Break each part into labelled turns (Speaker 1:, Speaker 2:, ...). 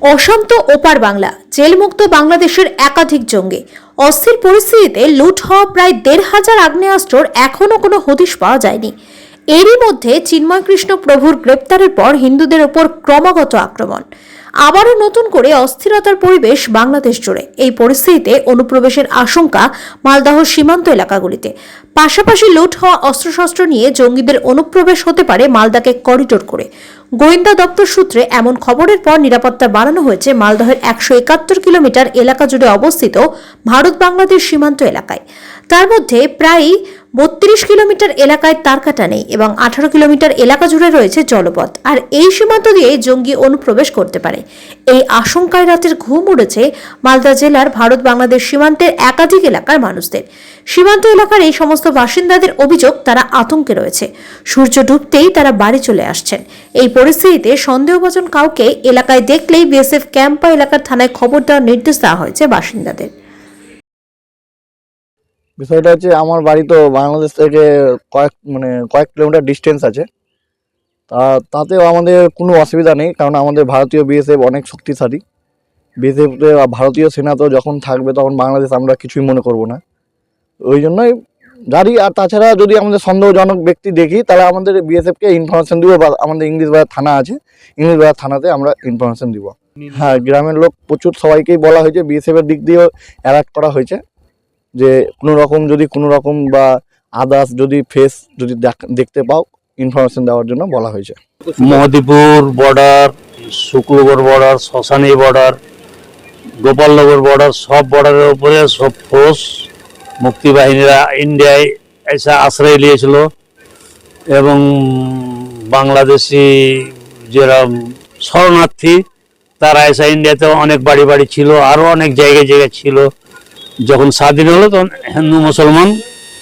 Speaker 1: অশান্ত ওপার বাংলা, জেলমুক্ত বাংলাদেশের একাধিক জঙ্গি। অস্থির পরিস্থিতিতে লুট হওয়া প্রায় ১,৫০০ আগ্নেয়াস্ত্রর এখনও কোনো হদিশ পাওয়া যায়নি। এরই মধ্যে চিন্ময় কৃষ্ণ প্রভুর গ্রেপ্তারের পর হিন্দুদের ওপর ক্রমাগত আক্রমণ। আবারও নতুন করে অস্থিরতার পরিবেশ বাংলাদেশ জুড়ে। এই পরিস্থিতিতে অনুপ্রবেশের আশঙ্কা মালদহ সীমান্ত এলাকাগুলিতে। পাশাপাশি লুট হওয়া অস্ত্রশস্ত্র নিয়ে জঙ্গিদের অনুপ্রবেশ হতে পারে মালদাকে করিডোর করে। গোয়েন্দা দপ্তর সূত্রে এমন খবরের পর নিরাপত্তা বাড়ানো হয়েছে মালদহের ১৭১ কিলোমিটার এলাকা জুড়ে অবস্থিত ভারত বাংলাদেশ সীমান্ত এলাকায়। তার মধ্যে প্রায় ৩২ কিলোমিটার এলাকায় তারকাটা নেই এবং ১৮ কিলোমিটার এলাকা জুড়ে রয়েছে জলপথ। আর এই সীমান্ত দিয়ে জঙ্গি অনুপ্রবেশ করতে পারে। এই আশঙ্কায় রাতের ঘুম উড়েছে মালদা জেলার ভারত বাংলাদেশ সীমান্তের একাধিক এলাকার মানুষদের। সীমান্ত এলাকার এই সমস্ত বাসিন্দাদের অভিযোগ, তারা আতঙ্কে রয়েছে। সূর্য ডুবতেই তারা বাড়ি চলে আসছেন। এই পরিস্থিতিতে সন্দেহভাজন কাউকে এলাকায় দেখলেই বিএসএফ ক্যাম্প বা এলাকার থানায় খবর দেওয়ার নির্দেশ দেওয়া হয়েছে বাসিন্দাদের।
Speaker 2: বিষয়টা হচ্ছে, আমার বাড়ি তো বাংলাদেশ থেকে কয়েক কিলোমিটার ডিস্টেন্স আছে। তাতেও আমাদের কোনো অসুবিধা নেই, কারণ আমাদের ভারতীয় বিএসএফ অনেক শক্তিশালী। বিএসএফ ভারতীয় সেনা তো যখন থাকবে তখন বাংলাদেশ আমরা কিছুই মনে করব না, ওই জন্যই জারি। আর তাছাড়া যদি আমাদের সন্দেহজনক ব্যক্তি দেখি তাহলে আমাদের বিএসএফকে ইনফরমেশন দিব, বা আমাদের ইংলিশ বাজার থানা আছে, ইংলিশ বাজার থানাতে আমরা ইনফরমেশন দিব। হ্যাঁ, গ্রামের লোক প্রচুর সবাইকেই বলা হয়েছে, বিএসএফের দিক দিয়েও অ্যালার্ট করা হয়েছে যে কোনো রকম বা আদার্স যদি ফেস যদি দেখতে পাও ইনফরমেশন দেওয়ার জন্য বলা হয়েছে।
Speaker 3: Mahdipur border, Shuklagarh border, Shmashani border, Gopalnagar border, সব বর্ডারের উপরে সব ফোর্স মুক্তি বাহিনীরা ইন্ডিয়ায় এসে আশ্রয় নিয়েছিল এবং বাংলাদেশি যারা শরণার্থী তারা এসে ইন্ডিয়াতে অনেক বাড়ি বাড়ি ছিল, আরও অনেক জায়গায় ছিল। যখন স্বাধীন হলো তখন হিন্দু মুসলমান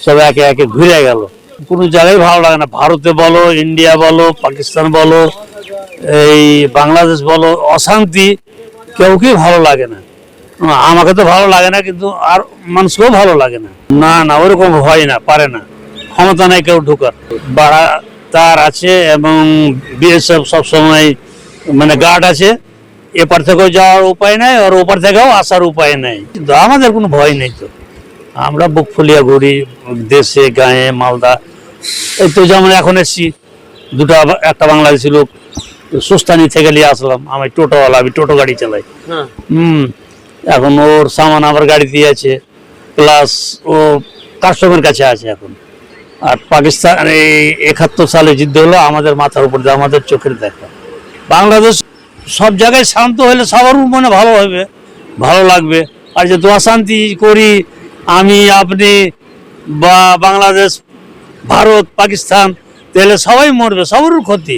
Speaker 3: সব একে একে ঘুরে গেল। কোনো জায়গায় ভালো লাগে না, ভারতে বলো, ইন্ডিয়া বলো, পাকিস্তান বলো, এই বাংলাদেশ বলো, অশান্তি, কেউকেই ভালো লাগে না। আমাকে তো ভালো লাগে না, কিন্তু আর মানুষকেও ভালো লাগে না। না ওরকম হয় না, পারে না, ক্ষমতা নেই কেউ ঢোকার। বাড়া তার আছে এবং বিএসএফ সবসময় গার্ড আছে। এপার থেকেও যাওয়ার উপায় নাই, আর ওপার থেকেও আসার উপায় নেই, কিন্তু আমাদের কোনো ভয় নেই। তো আমরা বুক ফুলিয়া ঘুরি দেশে, গায়ে, মালদা। এই তো যেমন এখন এসছি, একটা বাংলাদেশি লোক সুস্থানি থেকে নিয়ে আসলাম। আমি টোটোওয়ালা, আমি টোটো গাড়ি চালাই। এখন ওর সামান আমার গাড়িতে আছে, প্লাস ও কাস্টমের কাছে আছে এখন। আর পাকিস্তান এই ৭১ সালে যুদ্ধ হলো, আমাদের মাথার উপর দিয়ে, আমাদের চোখের দেখা। বাংলাদেশ সব জায়গায় শান্ত হলে সবার মনে ভালো হবে, ভালো লাগবে। আর যে অশান্তি করি আমি, আপনি বা বাংলাদেশ, ভারত, পাকিস্তান, তাহলে সবাই মরবে, সবার ক্ষতি।